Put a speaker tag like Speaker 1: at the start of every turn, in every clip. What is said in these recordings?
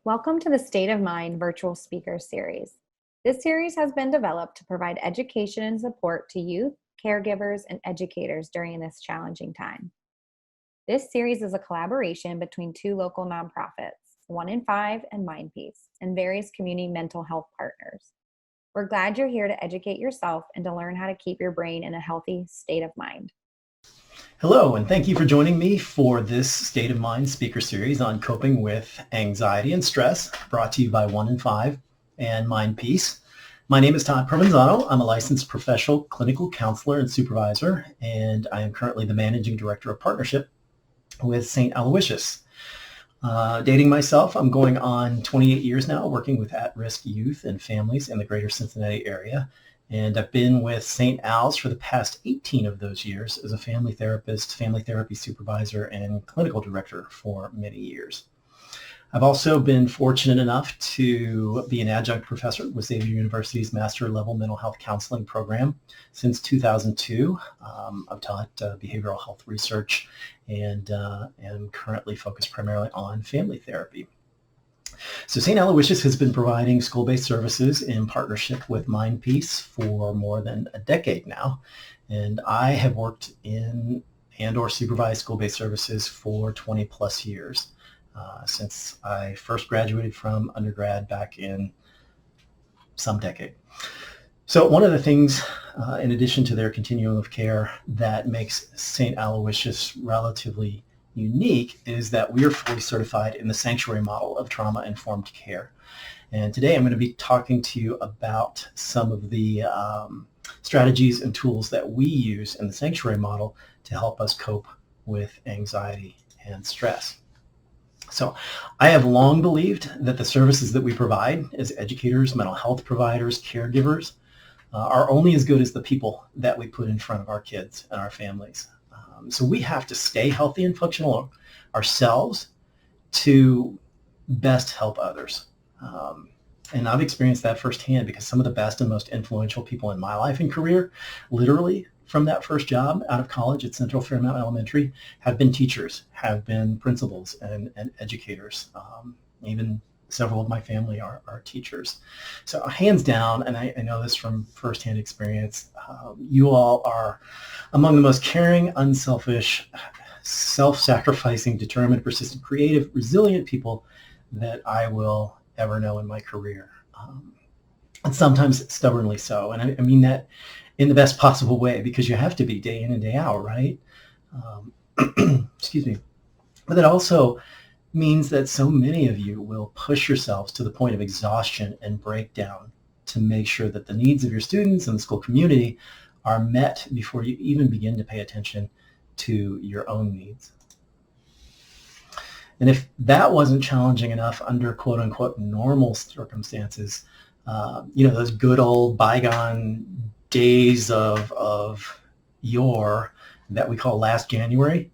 Speaker 1: Welcome to the State of Mind virtual speaker series. This series has been developed to provide education and support to youth, caregivers, and educators during this challenging time. This series is a collaboration between two local nonprofits, 1 in 5 and MindPeace, and various community mental health partners. We're glad you're here to educate yourself and to learn how to keep your brain in a healthy state of mind.
Speaker 2: Hello, and thank you for joining me for this State of Mind speaker series on coping with anxiety and stress, brought to you by 1 in 5 and MindPeace. My name is Todd Provenzano. I'm a licensed professional clinical counselor and supervisor, and I am currently the managing director of partnership with St. Aloysius. Dating myself, I'm going on 28 years now, working with at-risk youth and families in the greater Cincinnati area. And I've been with St. Al's for the past 18 of those years as a family therapist, family therapy supervisor, and clinical director for many years. I've also been fortunate enough to be an adjunct professor with Xavier University's Master Level Mental Health Counseling program since 2002. I've taught behavioral health research and am currently focused primarily on family therapy. So St. Aloysius has been providing school-based services in partnership with MindPeace for more than a decade now. And I have worked in and or supervised school-based services for 20 plus years since I first graduated from undergrad back in some decade. So one of the things, in addition to their continuum of care, that makes St. Aloysius relatively unique is that we are fully certified in the sanctuary model of trauma-informed care. And today I'm going to be talking to you about some of the strategies and tools that we use in the sanctuary model to help us cope with anxiety and stress. So I have long believed that the services that we provide as educators, mental health providers, caregivers, are only as good as the people that we put in front of our kids and our families. So we have to stay healthy and functional ourselves to best help others. And I've experienced that firsthand because some of the best and most influential people in my life and career, literally from that first job out of college at Central Fairmount Elementary, have been teachers, have been principals and educators. Even several of my family are teachers. So hands down, and I know this from firsthand experience, you all are among the most caring, unselfish, self-sacrificing, determined, persistent, creative, resilient people that I will ever know in my career. And sometimes stubbornly so. And I mean that in the best possible way, because you have to be day in and day out, right? Excuse me. But that also means that so many of you will push yourselves to the point of exhaustion and breakdown to make sure that the needs of your students and the school community are met before you even begin to pay attention to your own needs. And if that wasn't challenging enough under quote unquote normal circumstances, those good old bygone days of yore that we call last January,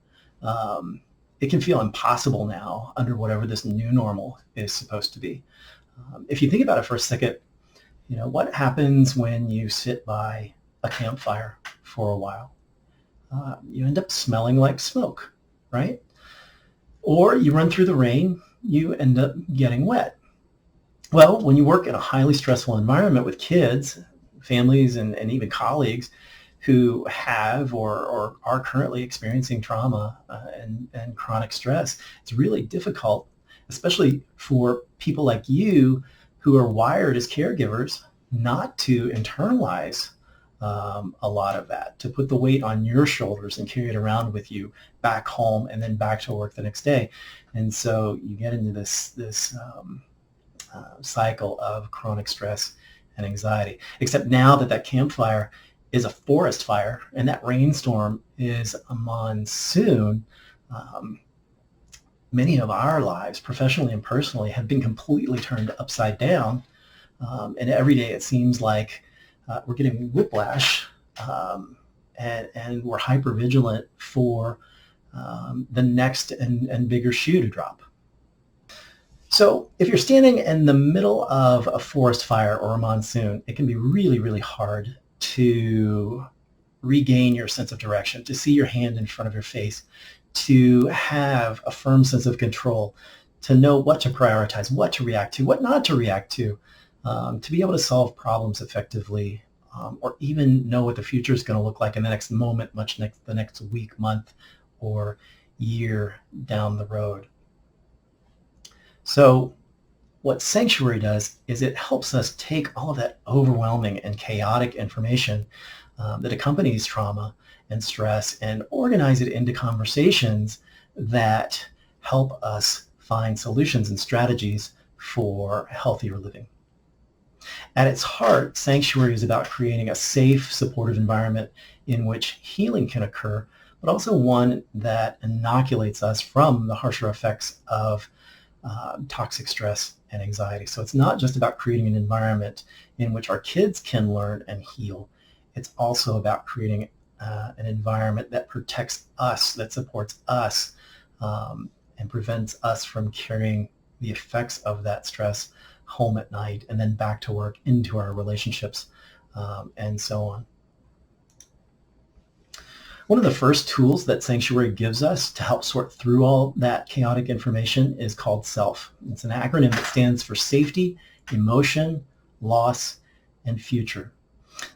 Speaker 2: it can feel impossible now under whatever this new normal is supposed to be. If you think about it for a second, what happens when you sit by a campfire for a while? You end up smelling like smoke, right? Or you run through the rain, you end up getting wet. Well, when you work in a highly stressful environment with kids, families, and even colleagues who have or are currently experiencing trauma and chronic stress, it's really difficult, especially for people like you who are wired as caregivers, not to internalize a lot of that, to put the weight on your shoulders and carry it around with you back home and then back to work the next day. And so you get into this cycle of chronic stress and anxiety, except now that campfire is a forest fire and that rainstorm is a monsoon. Many of our lives, professionally and personally, have been completely turned upside down. And every day it seems like we're getting whiplash and we're hypervigilant for the next and bigger shoe to drop. So if you're standing in the middle of a forest fire or a monsoon, it can be really, really hard to regain your sense of direction, to see your hand in front of your face, to have a firm sense of control, to know what to prioritize, what to react to, what not to react to be able to solve problems effectively, or even know what the future is going to look like in the next moment, the next week, month, or year down the road. So what Sanctuary does is it helps us take all of that overwhelming and chaotic information that accompanies trauma and stress and organize it into conversations that help us find solutions and strategies for healthier living. At its heart, Sanctuary is about creating a safe, supportive environment in which healing can occur, but also one that inoculates us from the harsher effects of toxic stress and anxiety. So it's not just about creating an environment in which our kids can learn and heal. It's also about creating an environment that protects us, that supports us, and prevents us from carrying the effects of that stress home at night and then back to work, into our relationships, and so on. One of the first tools that Sanctuary gives us to help sort through all that chaotic information is called SELF. It's an acronym that stands for safety, emotion, loss, and future.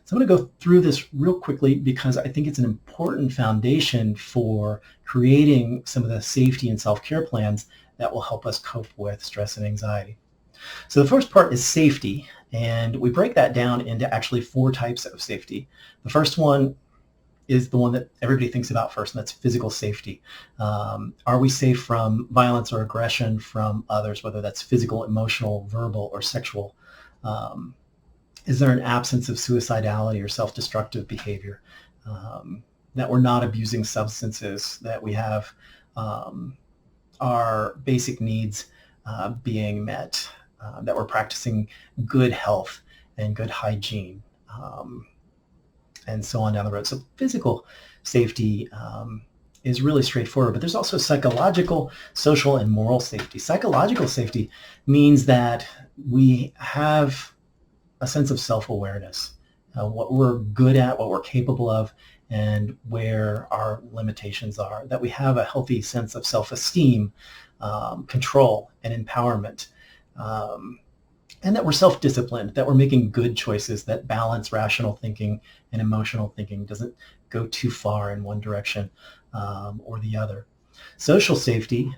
Speaker 2: So I'm going to go through this real quickly because I think it's an important foundation for creating some of the safety and self-care plans that will help us cope with stress and anxiety. So the first part is safety, and we break that down into actually 4 types of safety. The first one is the one that everybody thinks about first, and that's physical safety. Are we safe from violence or aggression from others, whether that's physical, emotional, verbal, or sexual? Is there an absence of suicidality or self-destructive behavior? That we're not abusing substances, that we have our basic needs being met, that we're practicing good health and good hygiene, and so on down the road. So physical safety is really straightforward, but there's also psychological, social, and moral safety. Psychological safety means that we have a sense of self-awareness, what we're good at, what we're capable of, and where our limitations are, that we have a healthy sense of self-esteem, control, and empowerment, and that we're self-disciplined, that we're making good choices that balance rational thinking and emotional thinking, doesn't go too far in one direction or the other. Social safety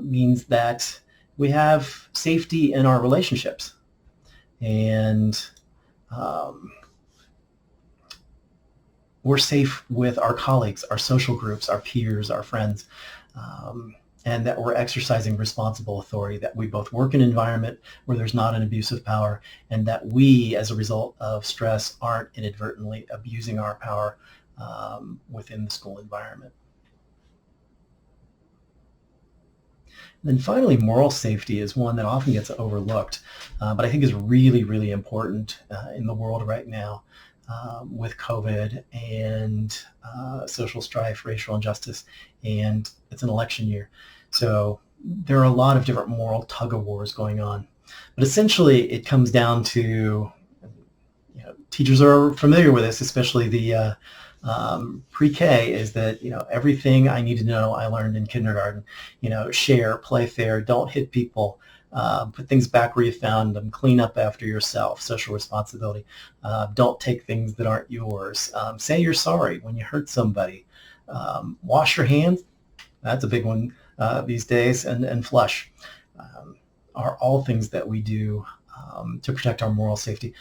Speaker 2: means that we have safety in our relationships, and we're safe with our colleagues, our social groups, our peers, our friends, and that we're exercising responsible authority, that we both work in an environment where there's not an abuse of power, and that we, as a result of stress, aren't inadvertently abusing our power within the school environment. And then finally, moral safety is one that often gets overlooked, but I think is really, really important in the world right now with COVID and social strife, racial injustice, and it's an election year. So there are a lot of different moral tug-of-wars going on. But essentially, it comes down to, teachers are familiar with this, especially the pre-K, is that, everything I need to know I learned in kindergarten. Share, play fair, don't hit people, put things back where you found them, clean up after yourself, social responsibility, don't take things that aren't yours, say you're sorry when you hurt somebody, wash your hands, that's a big one these days, and flush, are all things that we do to protect our moral safety.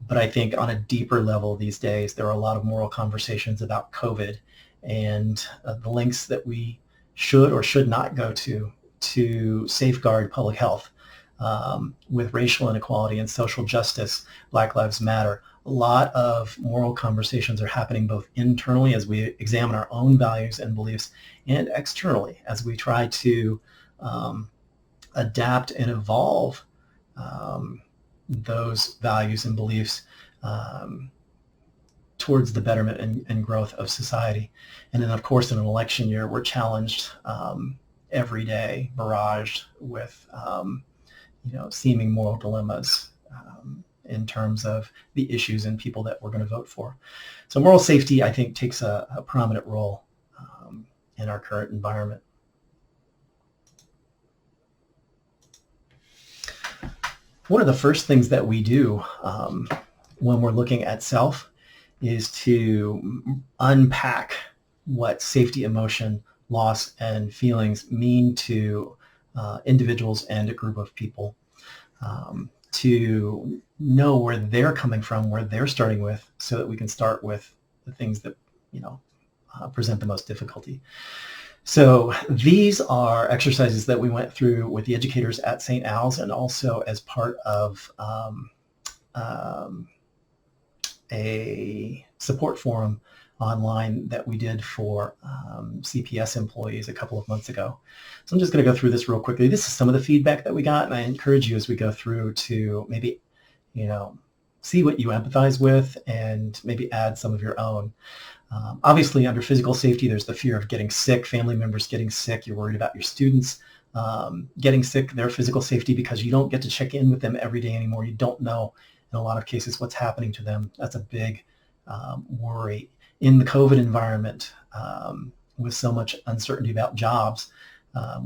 Speaker 2: But I think on a deeper level these days, there are a lot of moral conversations about COVID and the lengths that we should or should not go to safeguard public health with racial inequality and social justice, Black Lives Matter. A lot of moral conversations are happening both internally as we examine our own values and beliefs, and externally as we try to adapt and evolve those values and beliefs towards the betterment and growth of society. And then, of course, in an election year, we're challenged every day, barraged with seeming moral dilemmas in terms of the issues and people that we're going to vote for. So moral safety, I think, takes a prominent role in our current environment. One of the first things that we do when we're looking at self is to unpack what safety, emotion, loss, and feelings mean to individuals and a group of people. To know where they're coming from, where they're starting with, so that we can start with the things that present the most difficulty. So these are exercises that we went through with the educators at St. Al's, and also as part of a support forum online that we did for CPS employees a couple of months ago. So I'm just going to go through this real quickly. This is some of the feedback that we got, and I encourage you as we go through to maybe, see what you empathize with and maybe add some of your own. Obviously, under physical safety, there's the fear of getting sick, family members getting sick. You're worried about your students getting sick, their physical safety, because you don't get to check in with them every day anymore. You don't know, in a lot of cases, what's happening to them. That's a big worry. In the COVID environment, with so much uncertainty about jobs,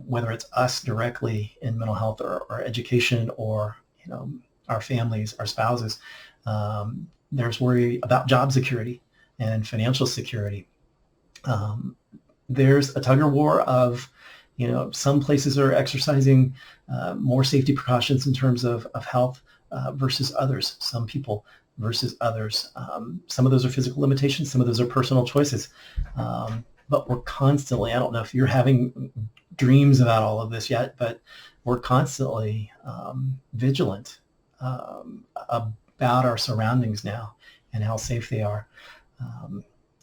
Speaker 2: whether it's us directly in mental health or education, or our families, our spouses, there's worry about job security and financial security. There's a tug of war of, some places are exercising more safety precautions in terms of health versus others, some people versus others. Some of those are physical limitations, some of those are personal choices. But we're constantly, I don't know if you're having dreams about all of this yet, but we're constantly vigilant about our surroundings now and how safe they are.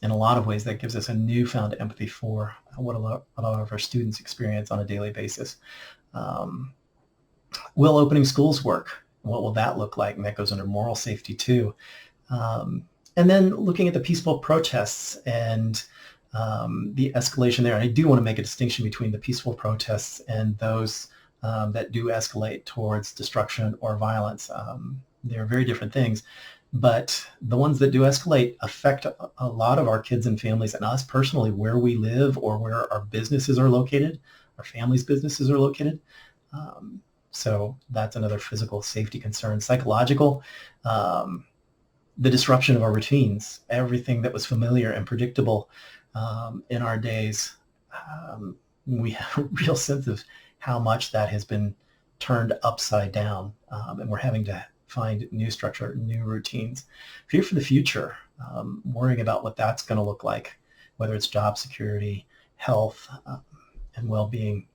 Speaker 2: In a lot of ways, that gives us a newfound empathy for what a lot of our students experience on a daily basis. Will opening schools work? What will that look like? And that goes under moral safety too. And then looking at the peaceful protests and the escalation there. And I do want to make a distinction between the peaceful protests and those that do escalate towards destruction or violence. They're very different things. But the ones that do escalate affect a lot of our kids and families, and us personally, where we live or where our businesses are located, our families' businesses are located. So that's another physical safety concern. Psychological, the disruption of our routines, everything that was familiar and predictable in our days. We have a real sense of how much that has been turned upside down, and we're having to find new structure, new routines. Fear for the future, worrying about what that's going to look like, whether it's job security, health, and well-being.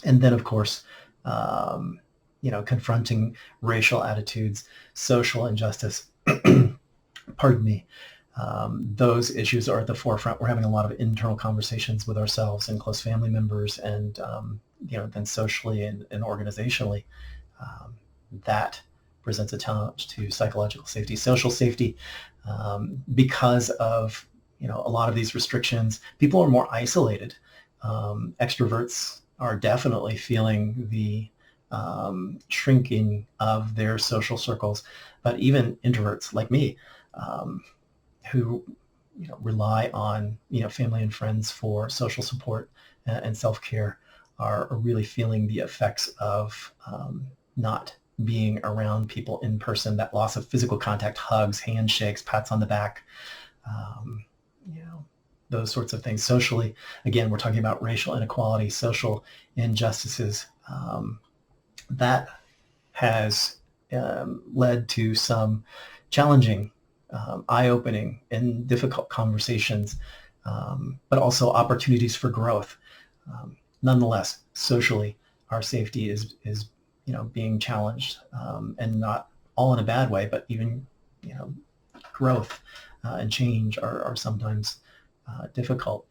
Speaker 2: And then, of course, confronting racial attitudes, social injustice, pardon me. Those issues are at the forefront. We're having a lot of internal conversations with ourselves and close family members, and then socially and organizationally. That presents a challenge to psychological safety, social safety, because of a lot of these restrictions. People are more isolated. Extroverts are definitely feeling the shrinking of their social circles, but even introverts like me, who rely on family and friends for social support and self-care, are really feeling the effects of not being around people in person, that loss of physical contact, hugs, handshakes, pats on the back, those sorts of things. Socially, again, we're talking about racial inequality, social injustices. That has led to some challenging, eye-opening, and difficult conversations, but also opportunities for growth. Nonetheless, socially, our safety is being challenged, and not all in a bad way, but even growth and change are sometimes difficult.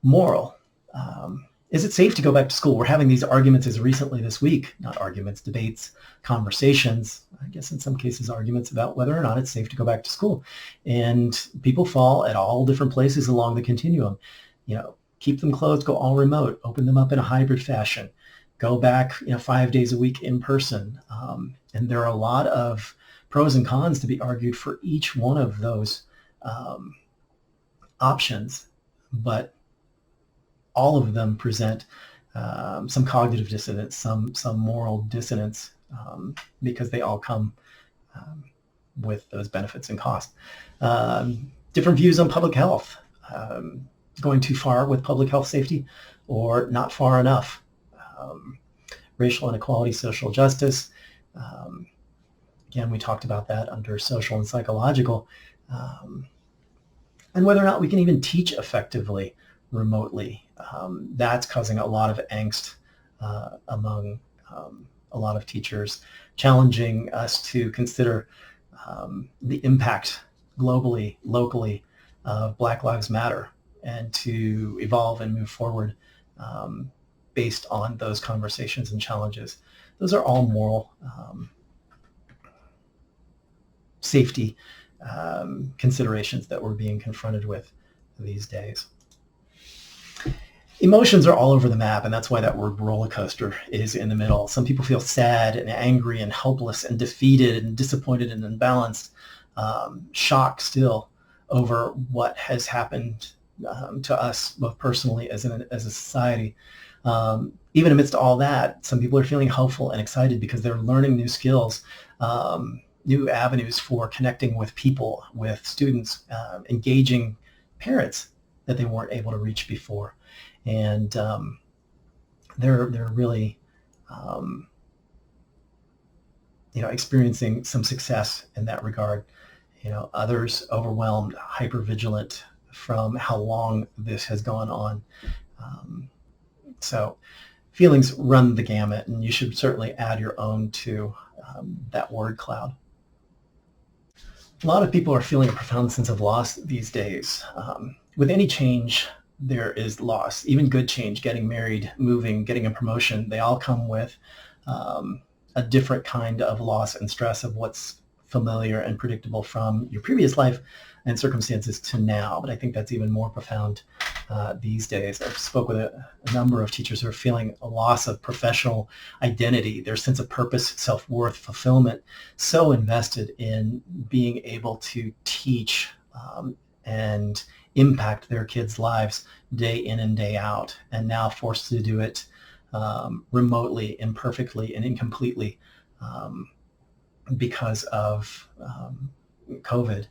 Speaker 2: Moral. Is it safe to go back to school? We're having these arguments as recently this week, not arguments, debates, conversations, I guess in some cases arguments about whether or not it's safe to go back to school. And people fall at all different places along the continuum. Keep them closed, go all remote, open them up in a hybrid fashion, go back 5 days a week in person. And there are a lot of pros and cons to be argued for each one of those options, but all of them present some cognitive dissonance, some moral dissonance because they all come with those benefits and costs. Different views on public health, going too far with public health safety or not far enough. Racial inequality, social justice. Again, we talked about that under social and psychological. And whether or not we can even teach effectively remotely. That's causing a lot of angst among a lot of teachers, challenging us to consider the impact globally, locally of Black Lives Matter, and to evolve and move forward based on those conversations and challenges. Those are all moral safety considerations that we're being confronted with these days. Emotions are all over the map, and that's why that word roller coaster is in the middle. Some people feel sad and angry and helpless and defeated and disappointed and unbalanced, shocked still over what has happened to us both personally as a society. Even amidst all that, some people are feeling hopeful and excited because they're learning new skills, new avenues for connecting with people, with students, engaging parents that they weren't able to reach before. And they're really experiencing some success in that regard. Others overwhelmed, hypervigilant from how long this has gone on. So feelings run the gamut, and you should certainly add your own to that word cloud. A lot of people are feeling a profound sense of loss these days. With any change, there is loss. Even good change, getting married, moving, getting a promotion, they all come with a different kind of loss and stress of what's familiar and predictable from your previous life and circumstances to now. But I think that's even more profound these days. I've spoke with a number of teachers who are feeling a loss of professional identity, their sense of purpose, self-worth, fulfillment, so invested in being able to teach and impact their kids' lives day in and day out, and now forced to do it remotely, imperfectly, and incompletely because of COVID.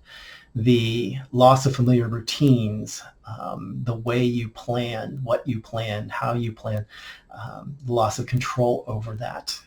Speaker 2: The loss of familiar routines, the way you plan, what you plan, how you plan, the loss of control over that.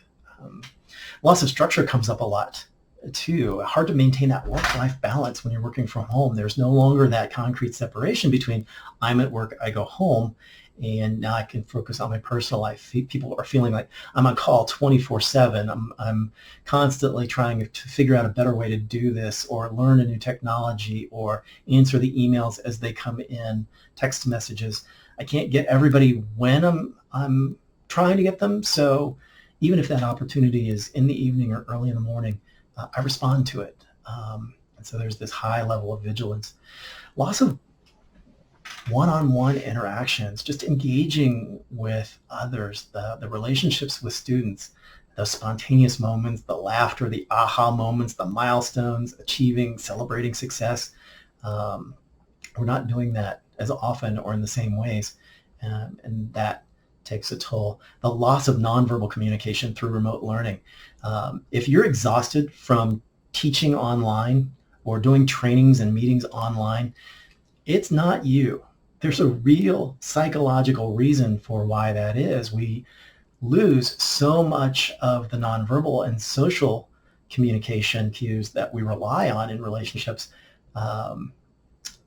Speaker 2: Loss of structure comes up a lot too. Hard to maintain that work-life balance when you're working from home. There's no longer that concrete separation between I'm at work, I go home, and now I can focus on my personal life. People are feeling like I'm on call 24/7. I'm constantly trying to figure out a better way to do this, or learn a new technology, or answer the emails as they come in, text messages. I can't get everybody when I'm trying to get them. So even if that opportunity is in the evening or early in the morning, I respond to it. And so there's this high level of vigilance. Loss of one-on-one interactions, just engaging with others, the relationships with students, the spontaneous moments, the laughter, the aha moments, the milestones, achieving, celebrating success. We're not doing that as often or in the same ways, and that takes a toll. The loss of nonverbal communication through remote learning. If you're exhausted from teaching online or doing trainings and meetings online, it's not you. There's a real psychological reason for why that is. We lose so much of the nonverbal and social communication cues that we rely on in relationships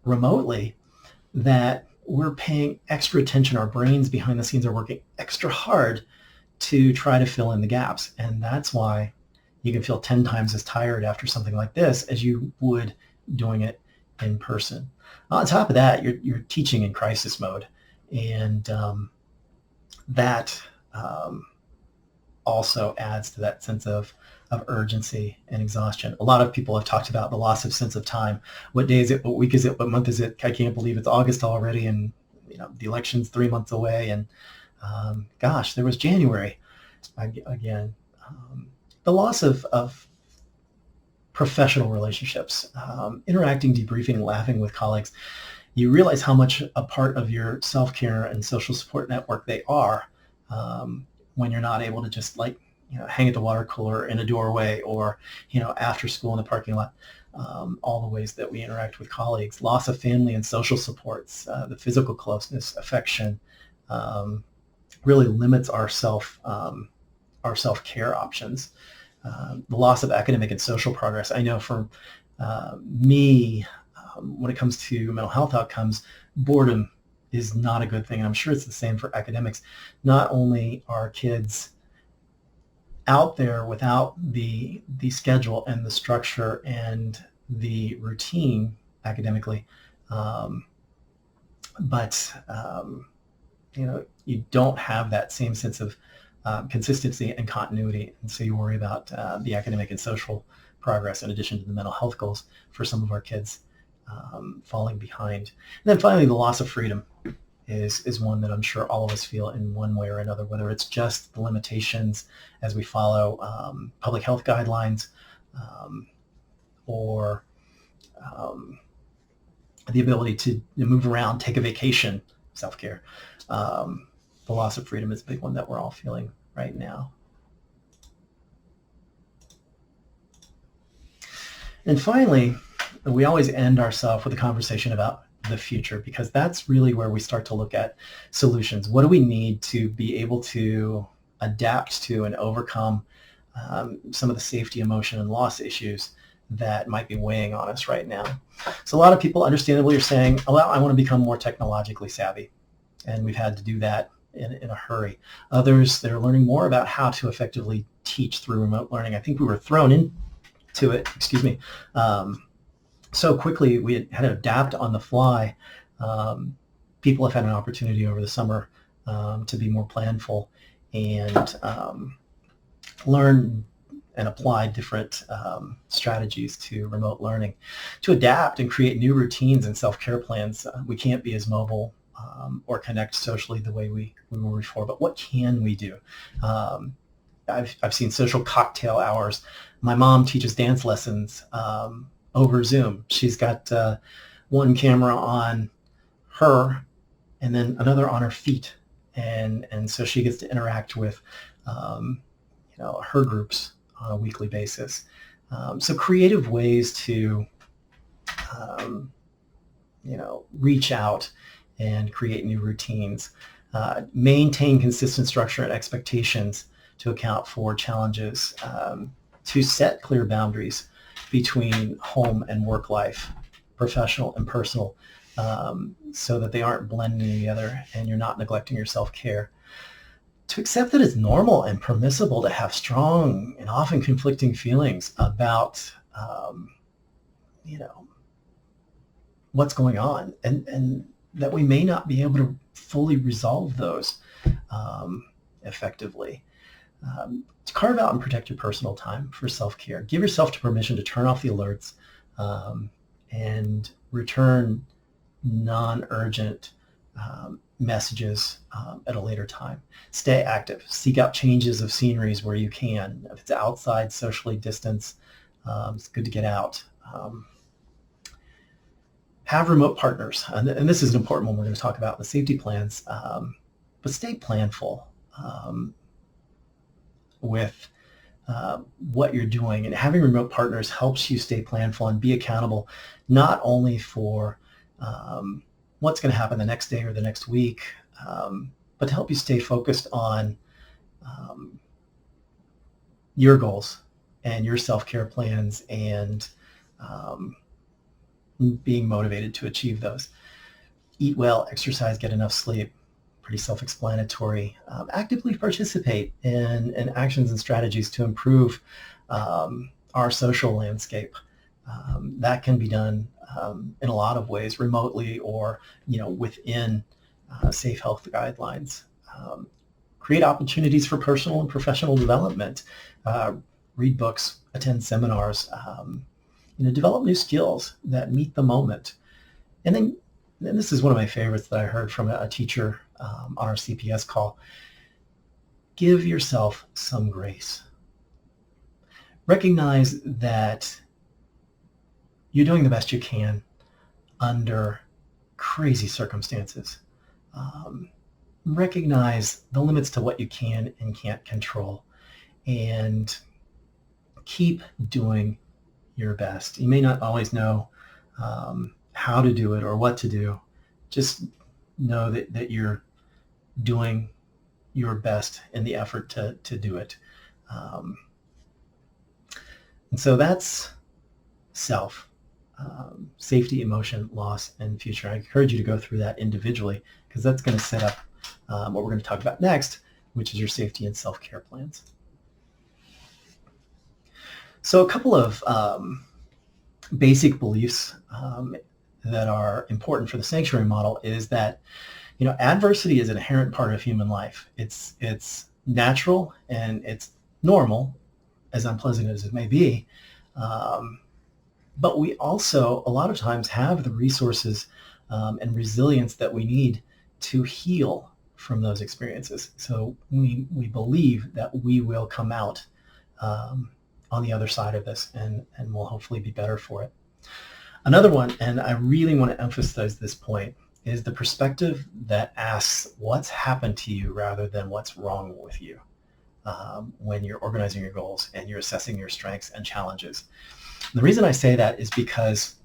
Speaker 2: remotely, that we're paying extra attention. Our brains behind the scenes are working extra hard to try to fill in the gaps. And that's why you can feel 10 times as tired after something like this as you would doing it in person. On top of that, you're teaching in crisis mode. And that also adds to that sense of urgency and exhaustion. A lot of people have talked about the loss of sense of time. What day is it? What week is it? What month is it? I can't believe it's August already, and the election's 3 months away. And gosh, there was January again. The loss of professional relationships, interacting, debriefing, laughing with colleagues. You realize how much a part of your self-care and social support network they are when you're not able to just hang at the water cooler in a doorway, or after school in the parking lot. All the ways that we interact with colleagues, loss of family and social supports, the physical closeness, affection, really limits our self-care options. The loss of academic and social progress. I know for me, when it comes to mental health outcomes, boredom is not a good thing. And I'm sure it's the same for academics. Not only are kids out there without the schedule and the structure and the routine academically, but you don't have that same sense of consistency and continuity, and so you worry about the academic and social progress in addition to the mental health goals for some of our kids falling behind. And then finally, the loss of freedom is one that I'm sure all of us feel in one way or another, whether it's just the limitations as we follow public health guidelines, or the ability to move around, take a vacation, self-care. The loss of freedom is a big one that we're all feeling right now. And finally, we always end ourselves with a conversation about the future, because that's really where we start to look at solutions. What do we need to be able to adapt to and overcome some of the safety, emotion, and loss issues that might be weighing on us right now? So a lot of people understandably are saying, oh, well, I want to become more technologically savvy. And we've had to do that in a hurry. Others, they're learning more about how to effectively teach through remote learning. I think we were thrown into it, so quickly we had to adapt on the fly. People have had an opportunity over the summer to be more planful and learn and apply different strategies to remote learning, to adapt and create new routines and self-care plans. We can't be as mobile or connect socially the way we were before, but what can we do? I've seen social cocktail hours. My mom teaches dance lessons over Zoom. She's got one camera on her and then another on her feet, and so she gets to interact with her groups on a weekly basis. So creative ways to reach out and create new routines, maintain consistent structure and expectations to account for challenges, to set clear boundaries between home and work life, professional and personal, so that they aren't blending together and you're not neglecting your self-care. To accept that it's normal and permissible to have strong and often conflicting feelings about, what's going on, and that we may not be able to fully resolve those effectively. To carve out and protect your personal time for self-care. Give yourself permission to turn off the alerts and return non-urgent messages at a later time. Stay active. Seek out changes of sceneries where you can. If it's outside, socially distance, it's good to get out. Have remote partners. And this is an important one we're going to talk about in the safety plans, but stay planful with what you're doing. And having remote partners helps you stay planful and be accountable, not only for what's going to happen the next day or the next week, but to help you stay focused on your goals and your self-care plans, and being motivated to achieve those. Eat well, exercise, get enough sleep. Pretty self-explanatory. Actively participate in actions and strategies to improve our social landscape. That can be done in a lot of ways, remotely or within safe health guidelines. Create opportunities for personal and professional development. Read books, attend seminars. Develop new skills that meet the moment. And then this is one of my favorites that I heard from a teacher on our CPS call. Give yourself some grace. Recognize that you're doing the best you can under crazy circumstances. Recognize the limits to what you can and can't control, and keep doing your best. You may not always know how to do it or what to do. Just know that you're doing your best in the effort to do it. Um, and so that's self, safety, emotion, loss, and future. I encourage you to go through that individually because that's going to set up what we're going to talk about next, which is your safety and self-care plans. So a couple of basic beliefs that are important for the sanctuary model is that, adversity is an inherent part of human life. It's natural and it's normal, as unpleasant as it may be. But we also, a lot of times, have the resources and resilience that we need to heal from those experiences. So we believe that we will come out on the other side of this and we'll hopefully be better for it. Another one, and I really want to emphasize this point, is the perspective that asks what's happened to you rather than what's wrong with you when you're organizing your goals and you're assessing your strengths and challenges. And the reason I say that is because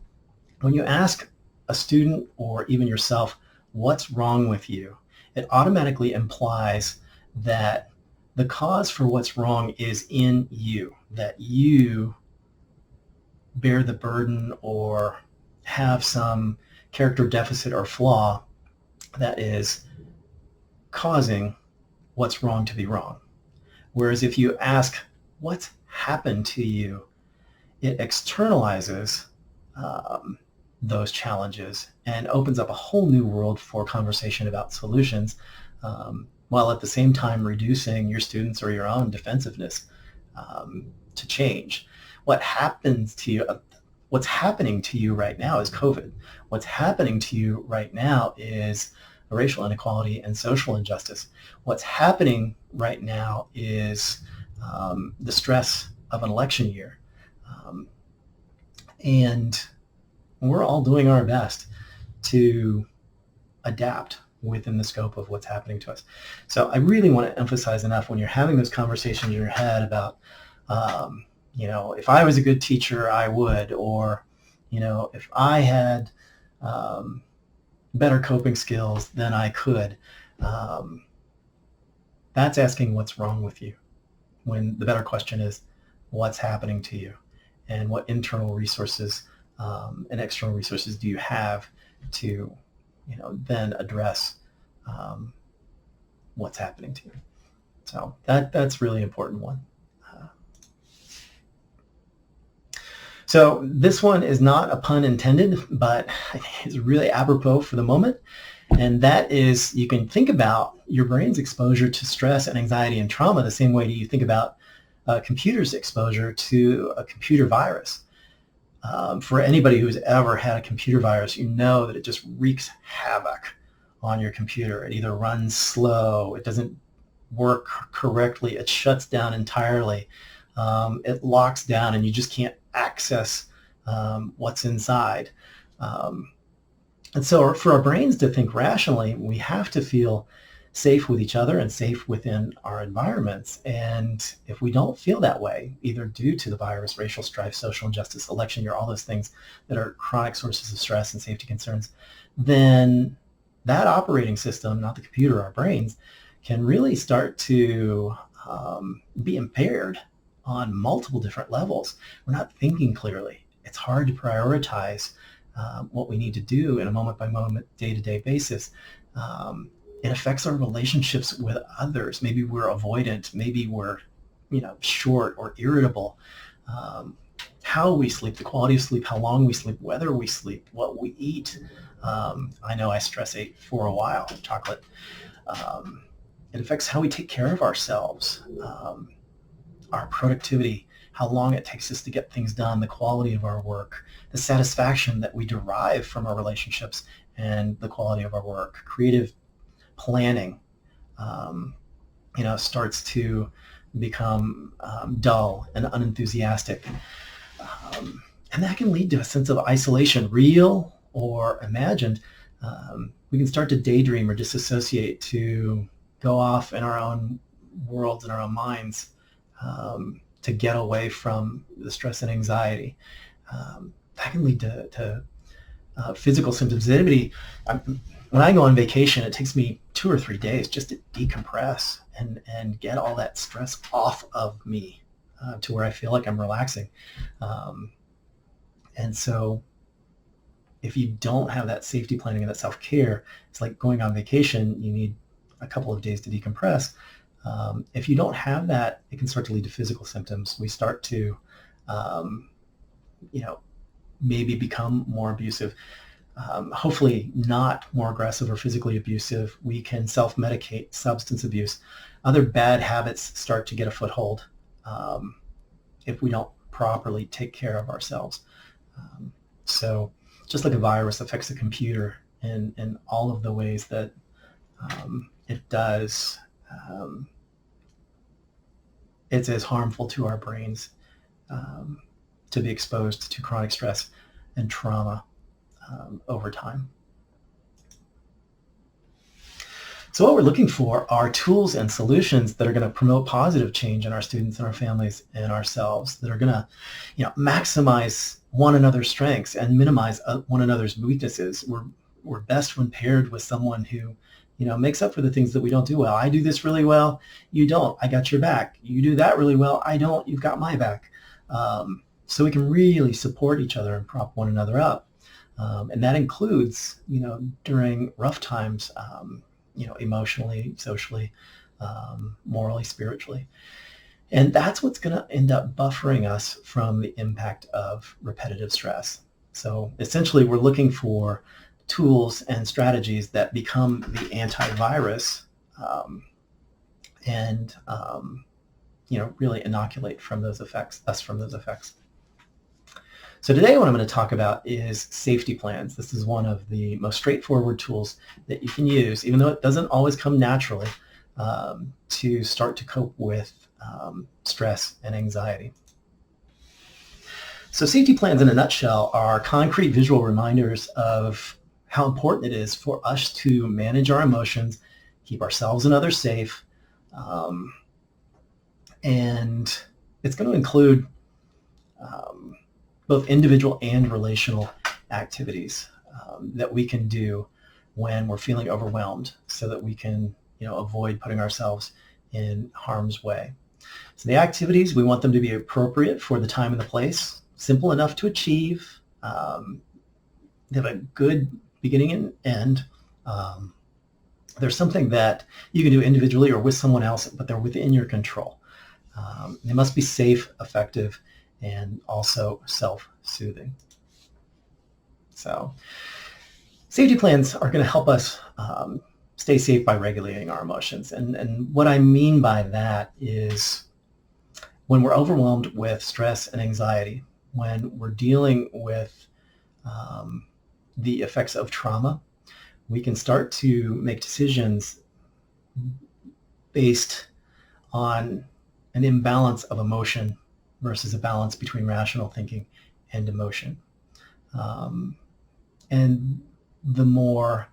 Speaker 2: when you ask a student or even yourself, what's wrong with you, it automatically implies that the cause for what's wrong is in you, that you bear the burden or have some character deficit or flaw that is causing what's wrong to be wrong. Whereas if you ask what's happened to you, it externalizes those challenges and opens up a whole new world for conversation about solutions, while at the same time reducing your students or your own defensiveness to change. What's happening to you right now is COVID. What's happening to you right now is racial inequality and social injustice. What's happening right now is the stress of an election year. And we're all doing our best to adapt within the scope of what's happening to us. So I really want to emphasize enough when you're having those conversations in your head about, if I was a good teacher, I would, or, if I had better coping skills than I could. That's asking what's wrong with you, when the better question is what's happening to you and what internal resources and external resources do you have to then address what's happening to you. So that's really important one. So this one is not a pun intended, but I think it's really apropos for the moment. And that is, you can think about your brain's exposure to stress and anxiety and trauma the same way that you think about a computer's exposure to a computer virus. For anybody who's ever had a computer virus, you know that it just wreaks havoc on your computer. It either runs slow, it doesn't work correctly, it shuts down entirely, it locks down, and you just can't access what's inside. And so for our brains to think rationally, we have to feel safe with each other and safe within our environments. And if we don't feel that way, either due to the virus, racial strife, social injustice, election year, all those things that are chronic sources of stress and safety concerns, then that operating system, not the computer, our brains, can really start to be impaired on multiple different levels. We're not thinking clearly. It's hard to prioritize what we need to do in a moment-by-moment, day-to-day basis. It affects our relationships with others. Maybe we're avoidant. Maybe we're, short or irritable. How we sleep, the quality of sleep, how long we sleep, whether we sleep, what we eat. I know I stress ate for a while, chocolate. It affects how we take care of ourselves, our productivity, how long it takes us to get things done, the quality of our work, the satisfaction that we derive from our relationships and the quality of our work. Creative planning, starts to become dull and unenthusiastic. And that can lead to a sense of isolation, real or imagined. We can start to daydream or disassociate, to go off in our own worlds, in our own minds, to get away from the stress and anxiety. That can lead to physical symptoms. When I go on vacation, it takes me 2 or 3 days just to decompress and get all that stress off of me to where I feel like I'm relaxing. And so if you don't have that safety planning and that self-care, it's like going on vacation. You need a couple of days to decompress. If you don't have that, it can start to lead to physical symptoms. We start to, maybe become more abusive. Hopefully not more aggressive or physically abusive. We can self-medicate, substance abuse. Other bad habits start to get a foothold if we don't properly take care of ourselves. So just like a virus affects a computer in all of the ways that it does, it's as harmful to our brains to be exposed to chronic stress and trauma over time. So what we're looking for are tools and solutions that are going to promote positive change in our students and our families and ourselves, that are going to, maximize one another's strengths and minimize one another's weaknesses. We're best when paired with someone who, makes up for the things that we don't do well. I do this really well. You don't. I got your back. You do that really well. I don't. You've got my back. So we can really support each other and prop one another up. And that includes, during rough times, emotionally, socially, morally, spiritually. And that's what's going to end up buffering us from the impact of repetitive stress. So essentially, we're looking for tools and strategies that become the antivirus and really inoculate from those effects, us from those effects. So today what I'm going to talk about is safety plans. This is one of the most straightforward tools that you can use, even though it doesn't always come naturally, to start to cope with stress and anxiety. So safety plans in a nutshell are concrete visual reminders of how important it is for us to manage our emotions, keep ourselves and others safe, and it's going to include both individual and relational activities that we can do when we're feeling overwhelmed, so that we can avoid putting ourselves in harm's way. So the activities, we want them to be appropriate for the time and the place, simple enough to achieve, they have a good beginning and end. There's something that you can do individually or with someone else, but they're within your control. They must be safe, effective, and also self-soothing. So safety plans are going to help us stay safe by regulating our emotions. And what I mean by that is when we're overwhelmed with stress and anxiety, when we're dealing with the effects of trauma, we can start to make decisions based on an imbalance of emotion versus a balance between rational thinking and emotion. And the more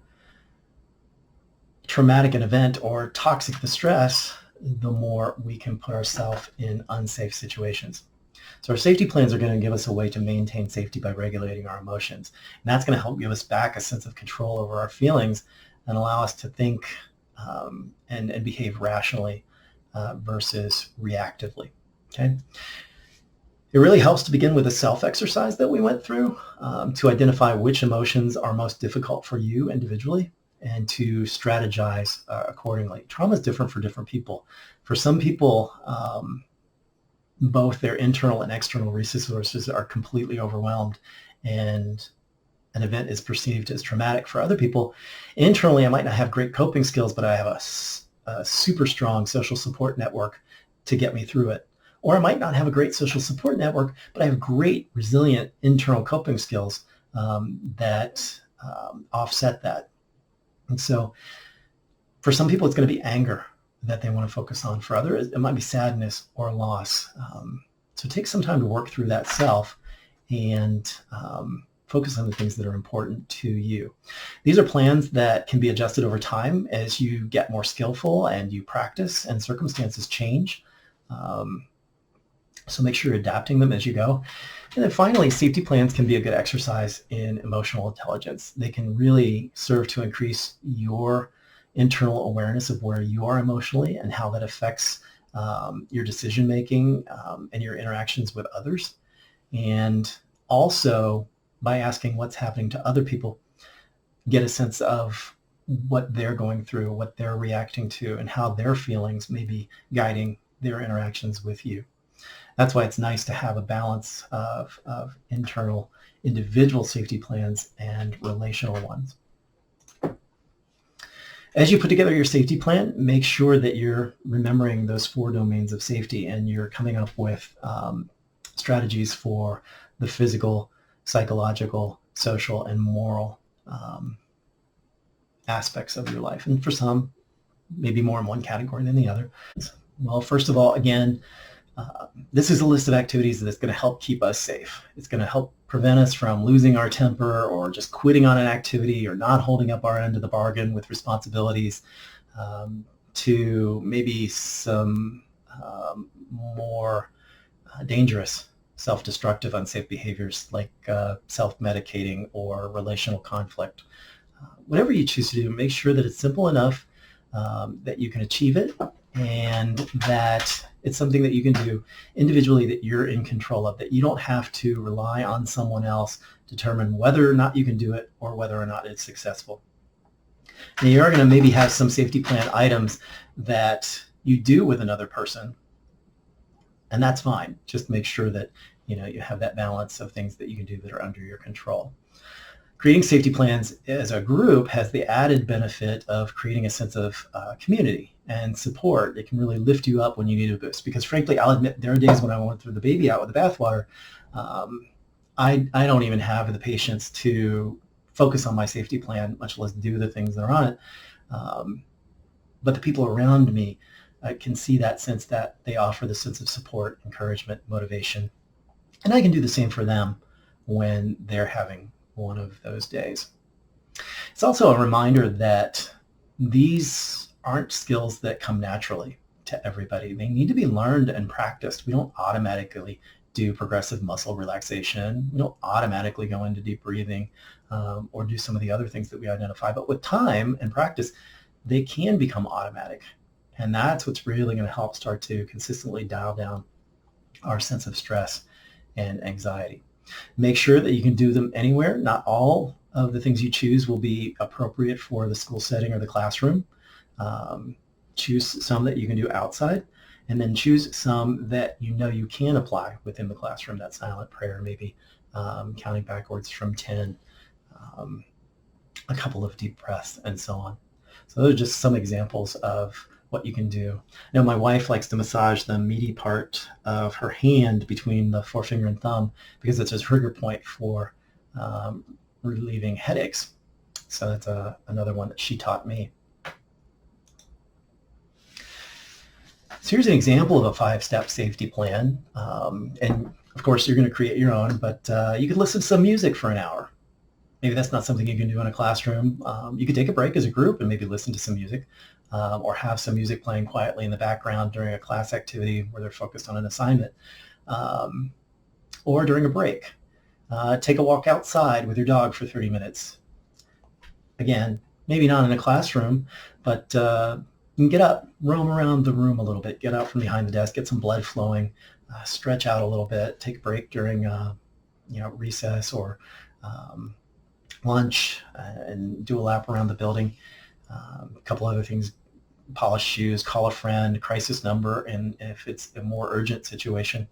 Speaker 2: traumatic an event or toxic the stress, the more we can put ourselves in unsafe situations. So our safety plans are going to give us a way to maintain safety by regulating our emotions. And that's going to help give us back a sense of control over our feelings and allow us to think and behave rationally versus reactively. Okay. It really helps to begin with a self-exercise that we went through to identify which emotions are most difficult for you individually and to strategize accordingly. Trauma is different for different people. For some people, both their internal and external resources are completely overwhelmed and an event is perceived as traumatic. For other people, internally, I might not have great coping skills, but I have a super strong social support network to get me through it. Or I might not have a great social support network, but I have great, resilient internal coping skills that offset that. And so for some people, it's going to be anger that they want to focus on. For others, it might be sadness or loss. So take some time to work through that self and focus on the things that are important to you. These are plans that can be adjusted over time as you get more skillful and you practice and circumstances change. So make sure you're adapting them as you go. And then finally, safety plans can be a good exercise in emotional intelligence. They can really serve to increase your internal awareness of where you are emotionally and how that affects your decision making and your interactions with others. And also, by asking what's happening to other people, get a sense of what they're going through, what they're reacting to, and how their feelings may be guiding their interactions with you. That's why it's nice to have a balance of internal individual safety plans and relational ones. As you put together your safety plan, make sure that you're remembering those 4 domains of safety and you're coming up with strategies for the physical, psychological, social, and moral aspects of your life. And for some, maybe more in one category than the other. Well, first of all, again, this is a list of activities that's going to help keep us safe. It's going to help prevent us from losing our temper or just quitting on an activity or not holding up our end of the bargain with responsibilities, to maybe some more dangerous, self-destructive, unsafe behaviors like self-medicating or relational conflict. Whatever you choose to do, make sure that it's simple enough that you can achieve it and that it's something that you can do individually, that you're in control of, that you don't have to rely on someone else to determine whether or not you can do it or whether or not it's successful. Now, you are going to maybe have some safety plan items that you do with another person, and that's fine. Just make sure that you have that balance of things that you can do that are under your control. Creating safety plans as a group has the added benefit of creating a sense of community and support. It can really lift you up when you need a boost. Because frankly, I'll admit there are days when I want to throw the baby out with the bathwater. I don't even have the patience to focus on my safety plan, much less do the things that are on it. But the people around me can see that sense that they offer the sense of support, encouragement, motivation. And I can do the same for them when they're having one of those days. It's also a reminder that these aren't skills that come naturally to everybody. They need to be learned and practiced. We don't automatically do progressive muscle relaxation. We don't automatically go into deep breathing or do some of the other things that we identify. But with time and practice, they can become automatic. And that's what's really going to help start to consistently dial down our sense of stress and anxiety. Make sure that you can do them anywhere. Not all of the things you choose will be appropriate for the school setting or the classroom. Choose some that you can do outside, and then choose some that you can apply within the classroom. That silent prayer, maybe counting backwards from 10, a couple of deep breaths, and so on. So those are just some examples of what you can do. Now, my wife likes to massage the meaty part of her hand between the forefinger and thumb because it's a trigger point for relieving headaches. So that's another one that she taught me. So here's an example of a 5-step safety plan. And of course, you're going to create your own, but you could listen to some music for an hour. Maybe that's not something you can do in a classroom. You could take a break as a group and maybe listen to some music. Or have some music playing quietly in the background during a class activity where they're focused on an assignment, or during a break. Take a walk outside with your dog for 30 minutes. Again, maybe not in a classroom, but you can get up, roam around the room a little bit, get out from behind the desk, get some blood flowing, stretch out a little bit, take a break during recess or lunch, and do a lap around the building. A couple other things: polish shoes, call a friend, crisis number, and if it's a more urgent situation.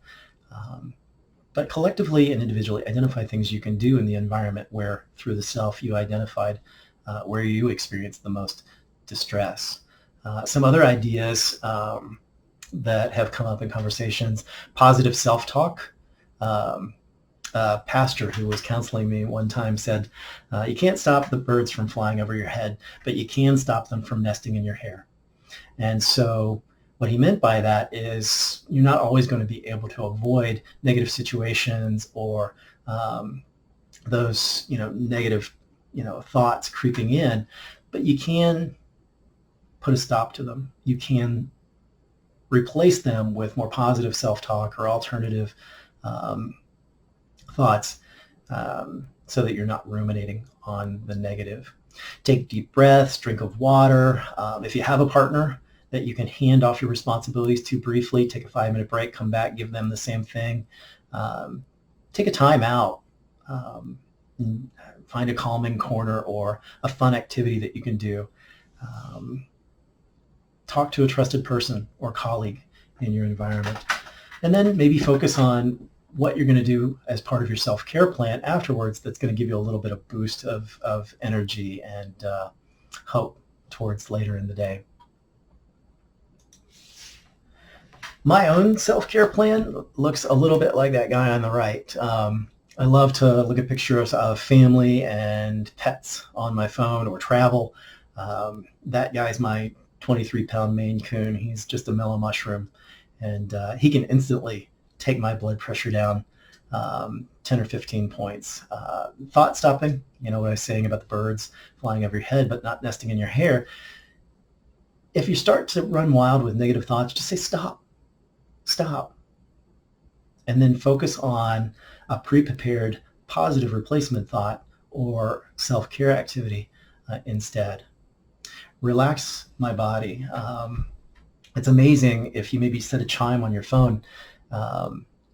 Speaker 2: But collectively and individually, identify things you can do in the environment where, through the self, you identified where you experience the most distress. Some other ideas that have come up in conversations: positive self-talk. A pastor who was counseling me one time said, you can't stop the birds from flying over your head, but you can stop them from nesting in your hair. And so what he meant by that is you're not always going to be able to avoid negative situations or those negative thoughts creeping in, but you can put a stop to them. You can replace them with more positive self-talk or alternative um, thoughts, so that you're not ruminating on the negative. Take deep breaths, drink of water. If you have a partner that you can hand off your responsibilities to briefly, take a 5-minute break, come back, give them the same thing. Take a time out. Find a calming corner or a fun activity that you can do. Talk to a trusted person or colleague in your environment. And then maybe focus on what you're going to do as part of your self-care plan afterwards that's going to give you a little bit of boost of energy and hope towards later in the day. My own self-care plan looks a little bit like that guy on the right. I love to look at pictures of family and pets on my phone or travel. That guy's my 23-pound Maine Coon. He's just a mellow mushroom, and he can instantly take my blood pressure down 10 or 15 points. Thought stopping, you know what I was saying about the birds flying over your head but not nesting in your hair. If you start to run wild with negative thoughts, just say stop, and then focus on a pre-prepared positive replacement thought or self-care activity instead. Relax my body. It's amazing if you maybe set a chime on your phone,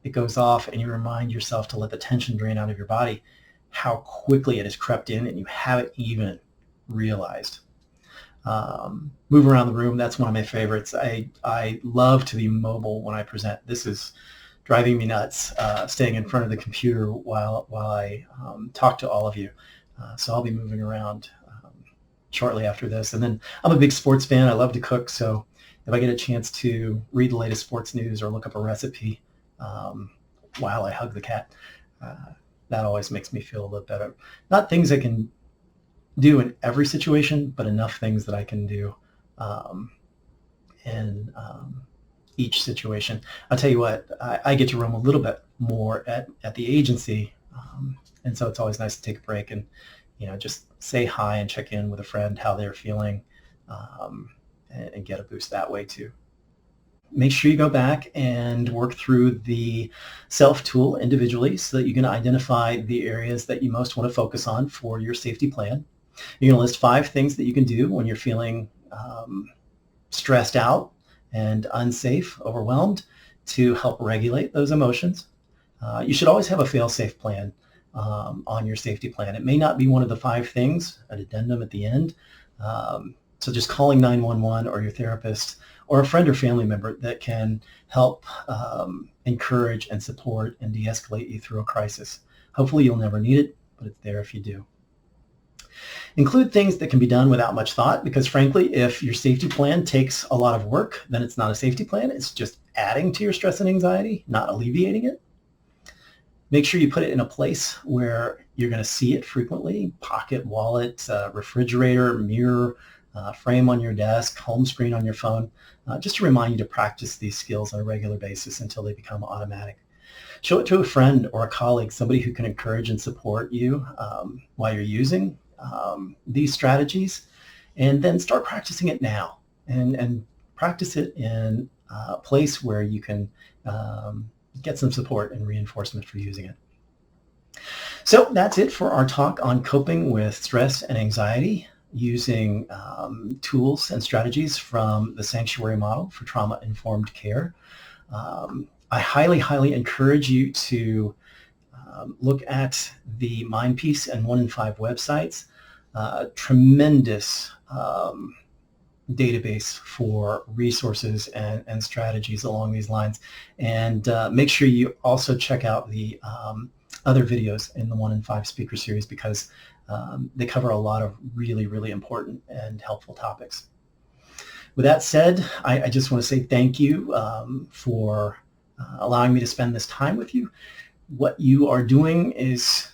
Speaker 2: it goes off and you remind yourself to let the tension drain out of your body, how quickly it has crept in and you haven't even realized. Move around the room. That's one of my favorites. I love to be mobile when I present. This is driving me nuts, staying in front of the computer while I talk to all of you. So I'll be moving around shortly after this. And then I'm a big sports fan. I love to cook. So if I get a chance to read the latest sports news or look up a recipe while I hug the cat, that always makes me feel a little better. Not things I can do in every situation, but enough things that I can do in each situation. I'll tell you what, I get to roam a little bit more at the agency, and so it's always nice to take a break and just say hi and check in with a friend, how they're feeling, and get a boost that way too. Make sure you go back and work through the self tool individually so that you can identify the areas that you most want to focus on for your safety plan. You're going to list 5 things that you can do when you're feeling stressed out and unsafe, overwhelmed, to help regulate those emotions. You should always have a fail-safe plan on your safety plan. It may not be one of the 5 things, an addendum at the end. So just calling 911 or your therapist or a friend or family member that can help encourage and support and de-escalate you through a crisis. Hopefully you'll never need it, but it's there if you do. Include things that can be done without much thought, because frankly, if your safety plan takes a lot of work, then it's not a safety plan. It's just adding to your stress and anxiety, not alleviating it. Make sure you put it in a place where you're going to see it frequently: pocket, wallet, refrigerator, mirror, frame on your desk, home screen on your phone, just to remind you to practice these skills on a regular basis until they become automatic. Show it to a friend or a colleague, somebody who can encourage and support you while you're using these strategies, and then start practicing it now and practice it in a place where you can get some support and reinforcement for using it. So that's it for our talk on coping with stress and anxiety using tools and strategies from the Sanctuary model for trauma-informed care. I highly, highly encourage you to look at the Mindpiece and 1 in 5 websites. Tremendous database for resources and strategies along these lines. And make sure you also check out the other videos in the 1 in 5 speaker series, because they cover a lot of really, really important and helpful topics. With that said, I just want to say thank you for allowing me to spend this time with you. What you are doing is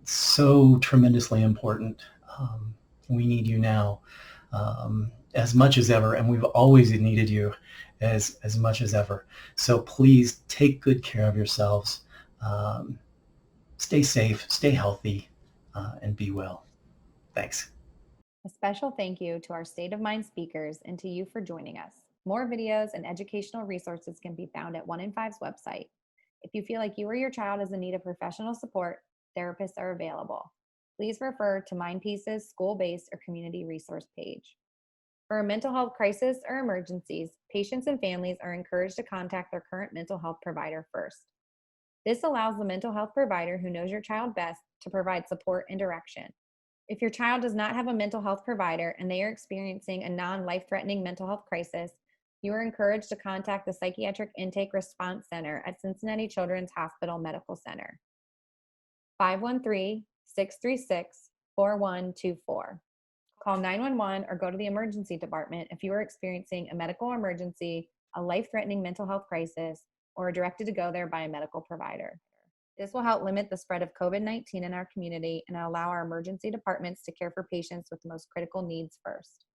Speaker 2: so tremendously important. We need you now as much as ever, and we've always needed you as much as ever. So please take good care of yourselves. Stay safe, stay healthy, and be well. Thanks.
Speaker 1: A special thank you to our State of Mind speakers and to you for joining us. More videos and educational resources can be found at 1 in 5's website. If you feel like you or your child is in need of professional support, therapists are available. Please refer to MindPeace's school-based or community resource page. For a mental health crisis or emergencies, patients and families are encouraged to contact their current mental health provider first. This allows the mental health provider who knows your child best to provide support and direction. If your child does not have a mental health provider and they are experiencing a non-life-threatening mental health crisis, you are encouraged to contact the Psychiatric Intake Response Center at Cincinnati Children's Hospital Medical Center. 513-636-4124. Call 911 or go to the emergency department if you are experiencing a medical emergency, a life-threatening mental health crisis, or are directed to go there by a medical provider. This will help limit the spread of COVID-19 in our community and allow our emergency departments to care for patients with the most critical needs first.